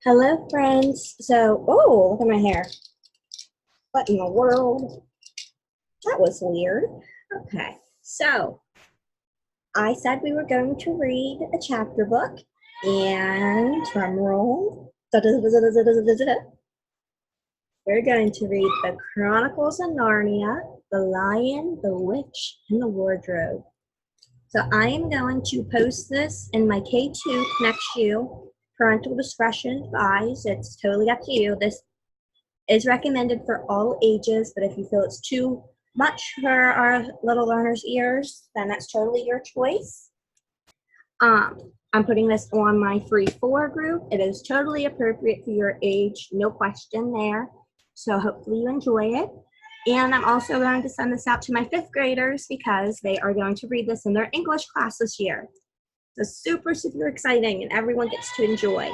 Hello, friends. Oh, look at my hair. What in the world? That was weird. Okay, so I said we were going to read a chapter book, and drum roll. We're going to read The Chronicles of Narnia, The Lion, the Witch, and the Wardrobe. So I am going to post this in my K2 Connects You. Parental discretion advised. It's totally up to you. This is recommended for all ages, but if you feel it's too much for our little learners' ears, then that's totally your choice. I'm putting this on my free 4 group. It is totally appropriate for your age, no question there. So hopefully you enjoy it. And I'm also going to send this out to my 5th graders because they are going to read this in their English class this year. So super, super exciting, and everyone gets to enjoy.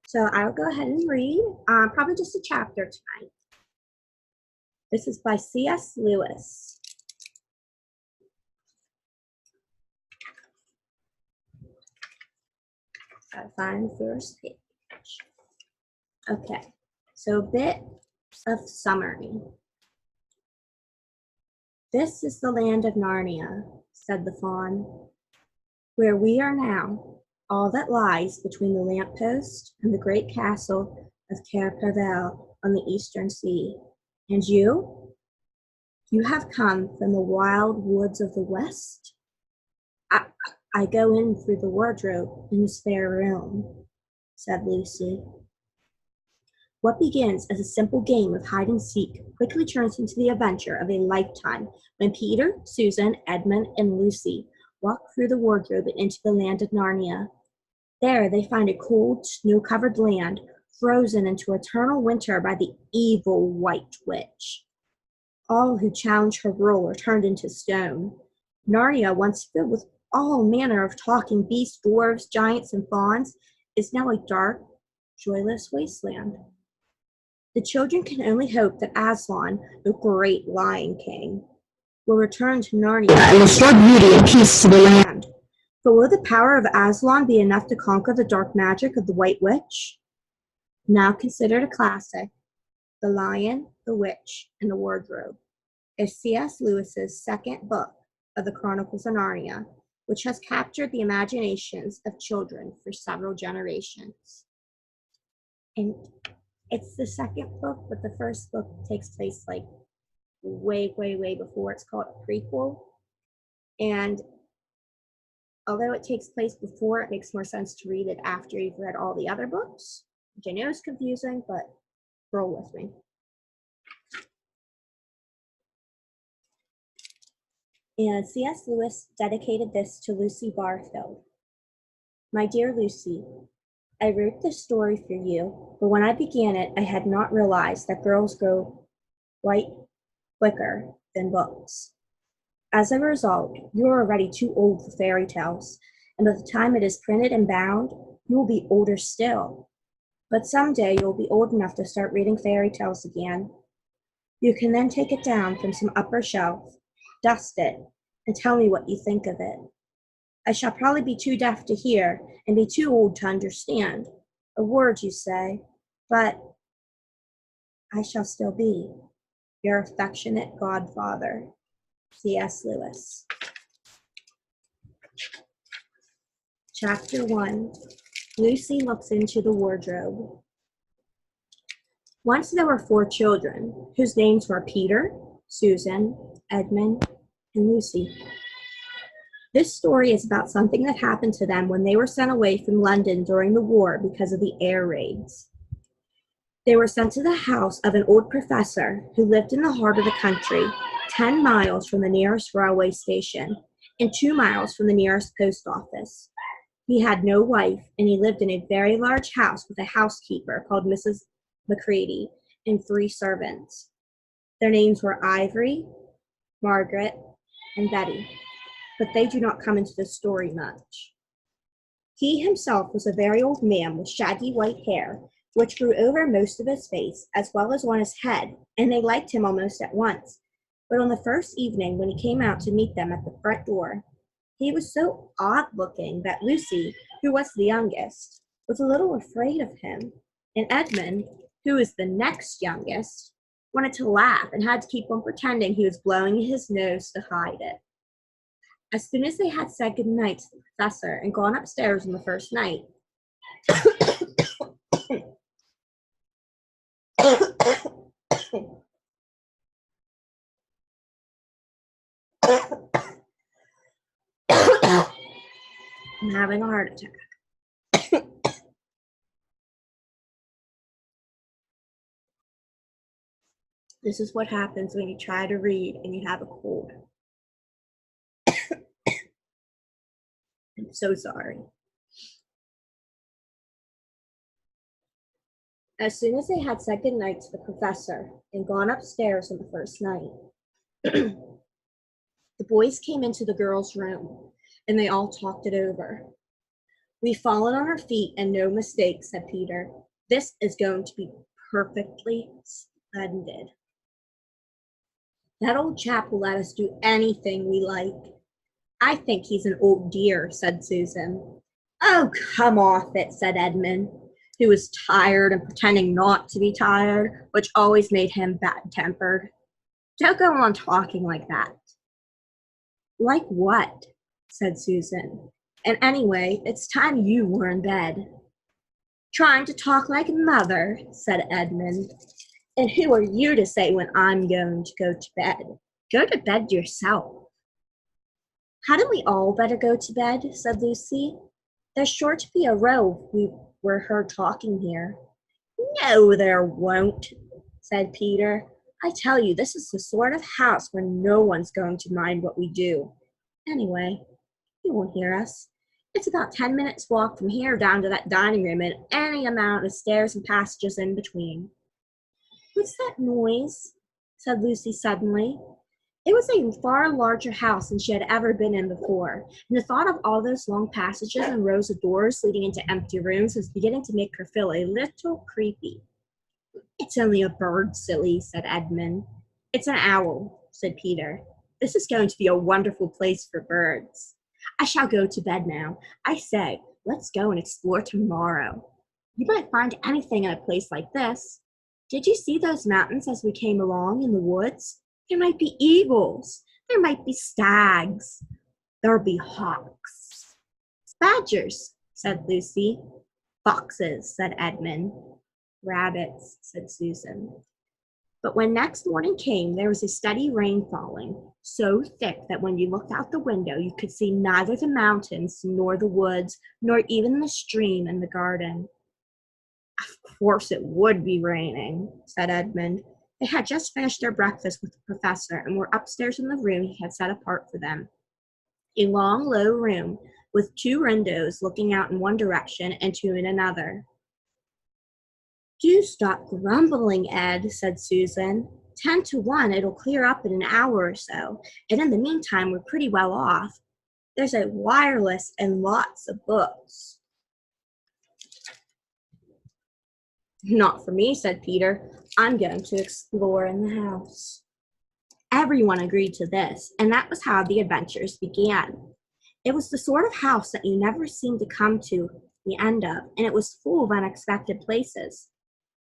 So I'll go ahead and read, probably just a chapter tonight. This is by C.S. Lewis. Gotta find the first page. Okay, so a bit of summary. This is the land of Narnia, said the fawn, where we are now, all that lies between the lamppost and the great castle of Cair Paravel on the eastern sea. And you? You have come from the wild woods of the west? I go in through the wardrobe in this fair room, said Lucy. What begins as a simple game of hide and seek quickly turns into the adventure of a lifetime when Peter, Susan, Edmund, and Lucy walk through the wardrobe and into the land of Narnia. There they find a cold, snow-covered land frozen into eternal winter by the evil White Witch. All who challenge her rule are turned into stone. Narnia, once filled with all manner of talking beasts, dwarves, giants, and fauns, is now a dark, joyless wasteland. The children can only hope that Aslan, the great Lion King, will return to Narnia and restore beauty and peace to the land. But will the power of Aslan be enough to conquer the dark magic of the White Witch? Now considered a classic, The Lion, the Witch, and the Wardrobe is C.S. Lewis's second book of the Chronicles of Narnia, which has captured the imaginations of children for several generations. And it's the second book, but the first book takes place like way, way, way before. It's called a prequel. And although it takes place before, it makes more sense to read it after you've read all the other books, which I know is confusing, but roll with me. And C.S. Lewis dedicated this to Lucy Barfield. My dear Lucy, I wrote this story for you, but when I began it, I had not realized that girls grow white quicker than books. As a result, you are already too old for fairy tales, and by the time it is printed and bound, you will be older still. But someday you will be old enough to start reading fairy tales again. You can then take it down from some upper shelf, dust it, and tell me what you think of it. I shall probably be too deaf to hear and be too old to understand a word you say, but I shall still be your affectionate godfather, C.S. Lewis. Chapter 1, Lucy looks into the wardrobe. Once there were 4 children, whose names were Peter, Susan, Edmund, and Lucy. This story is about something that happened to them when they were sent away from London during the war because of the air raids. They were sent to the house of an old professor who lived in the heart of the country, 10 miles from the nearest railway station and 2 miles from the nearest post office. He had no wife, and he lived in a very large house with a housekeeper called Mrs. Macready and 3 servants. Their names were Ivory, Margaret, and Betty, but they do not come into the story much. He himself was a very old man with shaggy white hair, which grew over most of his face as well as on his head, and they liked him almost at once. But on the first evening when he came out to meet them at the front door, he was so odd-looking that Lucy, who was the youngest, was a little afraid of him, and Edmund, who was the next youngest, wanted to laugh and had to keep on pretending he was blowing his nose to hide it. As soon as they had said good night to the professor and gone upstairs on the first night, I'm having a heart attack. This is what happens when you try to read and you have a cold. I'm so sorry. As soon as they had said good night to the professor and gone upstairs on the first night, the boys came into the girls' room and they all talked it over. We've fallen on our feet and no mistake, said Peter. This is going to be perfectly splendid. That old chap will let us do anything we like. I think he's an old dear, said Susan. Oh, come off it, said Edmund, who was tired and pretending not to be tired, which always made him bad-tempered. Don't go on talking like that. Like what? Said Susan. And anyway, it's time you were in bed. Trying to talk like mother, said Edmund. And who are you to say when I'm going to go to bed? Go to bed yourself. Hadn't we all better go to bed? Said Lucy. There's sure to be a row if we were heard talking here. No, there won't, said Peter. I tell you, this is the sort of house where no one's going to mind what we do. Anyway, he won't hear us. It's about 10 minutes' walk from here down to that dining room and any amount of stairs and passages in between. What's that noise? Said Lucy suddenly. It was a far larger house than she had ever been in before, and the thought of all those long passages and rows of doors leading into empty rooms was beginning to make her feel a little creepy. It's only a bird, silly, said Edmund. It's an owl, said Peter. This is going to be a wonderful place for birds. I shall go to bed now. I say, let's go and explore tomorrow. You might find anything in a place like this. Did you see those mountains as we came along in the woods? There might be eagles. There might be stags. There'll be hawks. Badgers, said Lucy. Foxes, said Edmund. Rabbits, said Susan. But when next morning came, there was a steady rain falling, so thick that when you looked out the window, you could see neither the mountains, nor the woods, nor even the stream in the garden. Of course it would be raining, said Edmund. They had just finished their breakfast with the professor and were upstairs in the room he had set apart for them. A long, low room with 2 windows looking out in one direction and 2 in another. Do stop grumbling, Ed, said Susan. 10 to 1, it'll clear up in an hour or so, and in the meantime, we're pretty well off. There's a wireless and lots of books. Not for me, said Peter. I'm going to explore in the house. Everyone agreed to this, and that was how the adventures began. It was the sort of house that you never seemed to come to the end of, and it was full of unexpected places.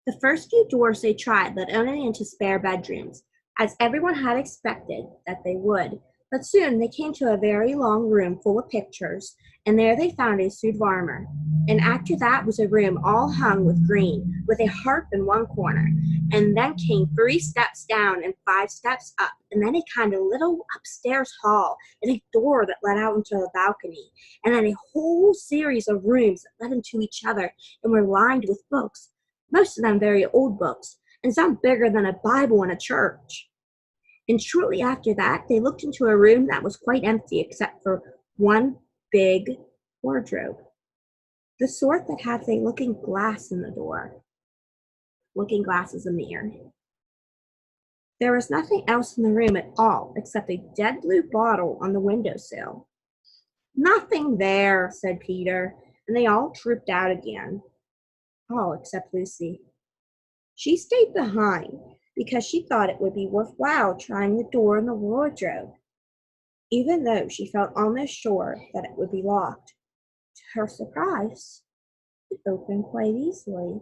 The first few doors they tried led only into spare bedrooms, as everyone had expected that they would, but soon they came to a very long room full of pictures, and there they found a suit of armor. And after that was a room all hung with green, with a harp in one corner, and then came 3 steps down and 5 steps up, and then a kind of little upstairs hall, and a door that led out into a balcony, and then a whole series of rooms that led into each other and were lined with books, most of them very old books, and some bigger than a Bible in a church. And shortly after that, they looked into a room that was quite empty except for one big wardrobe, the sort that has a looking glass in the door. Looking glass is a mirror. There was nothing else in the room at all except a dead blue bottle on the windowsill. Nothing there, said Peter, and they all trooped out again. All except Lucy. She stayed behind because she thought it would be worthwhile trying the door in the wardrobe, even though she felt almost sure that it would be locked. To her surprise, It opened quite easily,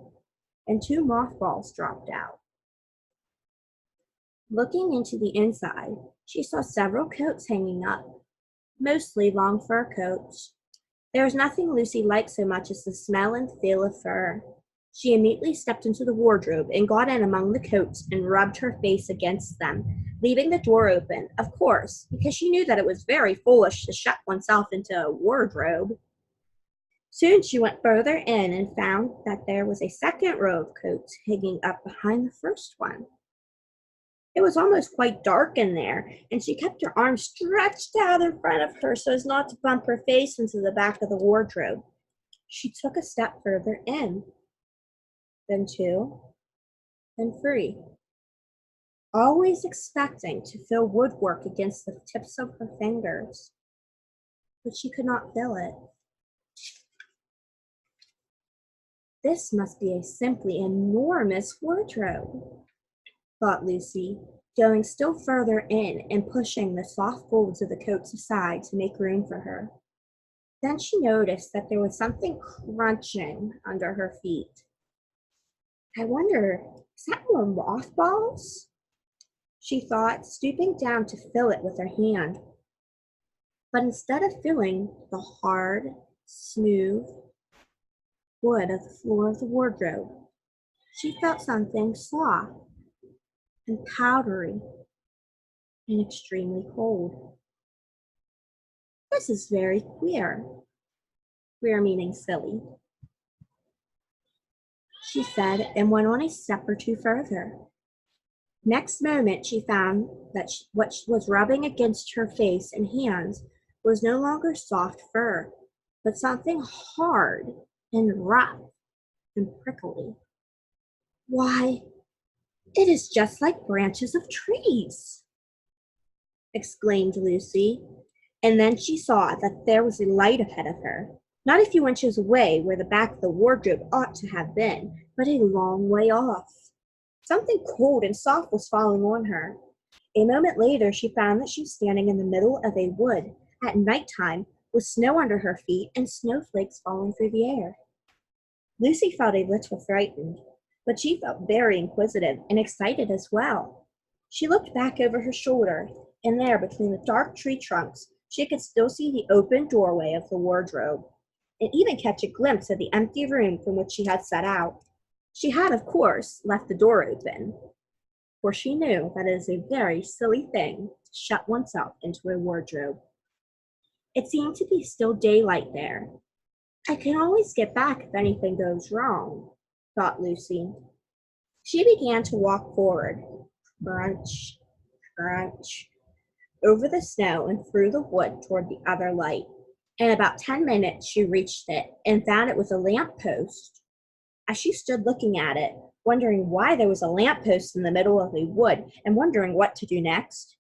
and two mothballs dropped out. Looking into the inside, she saw several coats hanging up, mostly long fur coats. There was nothing Lucy liked so much as the smell and feel of fur. She immediately stepped into the wardrobe and got in among the coats and rubbed her face against them, leaving the door open, of course, because she knew that it was very foolish to shut oneself into a wardrobe. Soon she went further in and found that there was a second row of coats hanging up behind the first one. It was almost quite dark in there, and she kept her arms stretched out in front of her so as not to bump her face into the back of the wardrobe. She took a step further in, then two, then three, always expecting to feel woodwork against the tips of her fingers, but she could not feel it. This must be a simply enormous wardrobe, thought Lucy, going still further in and pushing the soft folds of the coats aside to make room for her. Then she noticed that there was something crunching under her feet. I wonder, is that more mothballs? She thought, stooping down to fill it with her hand. But instead of feeling the hard, smooth wood of the floor of the wardrobe, she felt something soft and powdery and extremely cold. This is very queer. Queer meaning silly, she said, and went on a step or two further. Next moment she found that what was rubbing against her face and hands was no longer soft fur, but something hard and rough and prickly. Why, it is just like branches of trees, exclaimed Lucy, and then she saw that there was a light ahead of her, not a few inches away where the back of the wardrobe ought to have been, but a long way off. Something cold and soft was falling on her. A moment later she found that she was standing in the middle of a wood at night time with snow under her feet and snowflakes falling through the air. Lucy felt a little frightened, but she felt very inquisitive and excited as well. She looked back over her shoulder, and there between the dark tree trunks she could still see the open doorway of the wardrobe, and even catch a glimpse of the empty room from which she had set out. She had, of course, left the door open, for she knew that it is a very silly thing to shut oneself into a wardrobe. It seemed to be still daylight there. I can always get back if anything goes wrong, thought Lucy. She began to walk forward, crunch, crunch, over the snow and through the wood toward the other light. In about 10 minutes she reached it and found it was a lamp post. As she stood looking at it, wondering why there was a lamp post in the middle of a wood and wondering what to do next,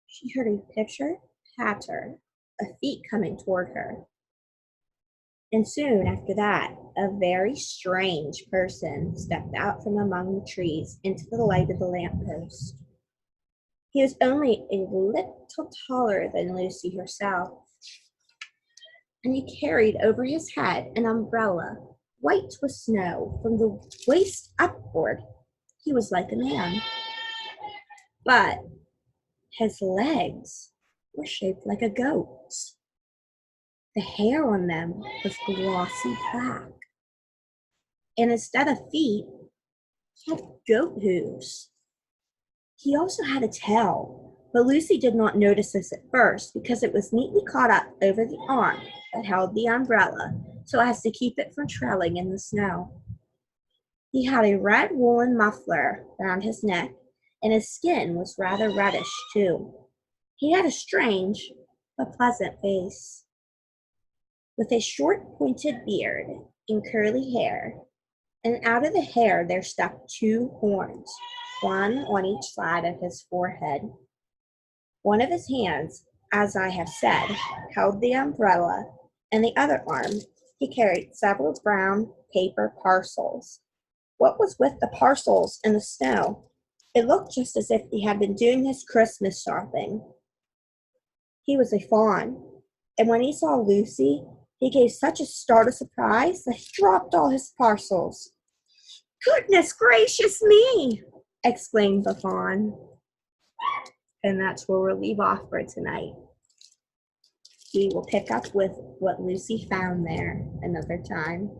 she heard a pitter-patter of feet coming toward her. And soon after that, a very strange person stepped out from among the trees into the light of the lamppost. He was only a little taller than Lucy herself, and he carried over his head an umbrella, white with snow from the waist upward. He was like a man, but his legs were shaped like a goat's. The hair on them was glossy black, and instead of feet, he had goat hooves. He also had a tail, but Lucy did not notice this at first because it was neatly caught up over the arm that held the umbrella so as to keep it from trailing in the snow. He had a red woolen muffler round his neck, and his skin was rather reddish too. He had a strange but pleasant face, with a short pointed beard and curly hair, and out of the hair there stuck two horns, one on each side of his forehead. One of his hands, as I have said, held the umbrella, and the other arm he carried several brown paper parcels. What was with the parcels in the snow? It looked just as if he had been doing his Christmas shopping. He was a fawn, and when he saw Lucy, He gave such a start of surprise that he dropped all his parcels. "Goodness gracious me!" exclaimed the fawn. And that's where we'll leave off for tonight. We will pick up with what Lucy found there another time.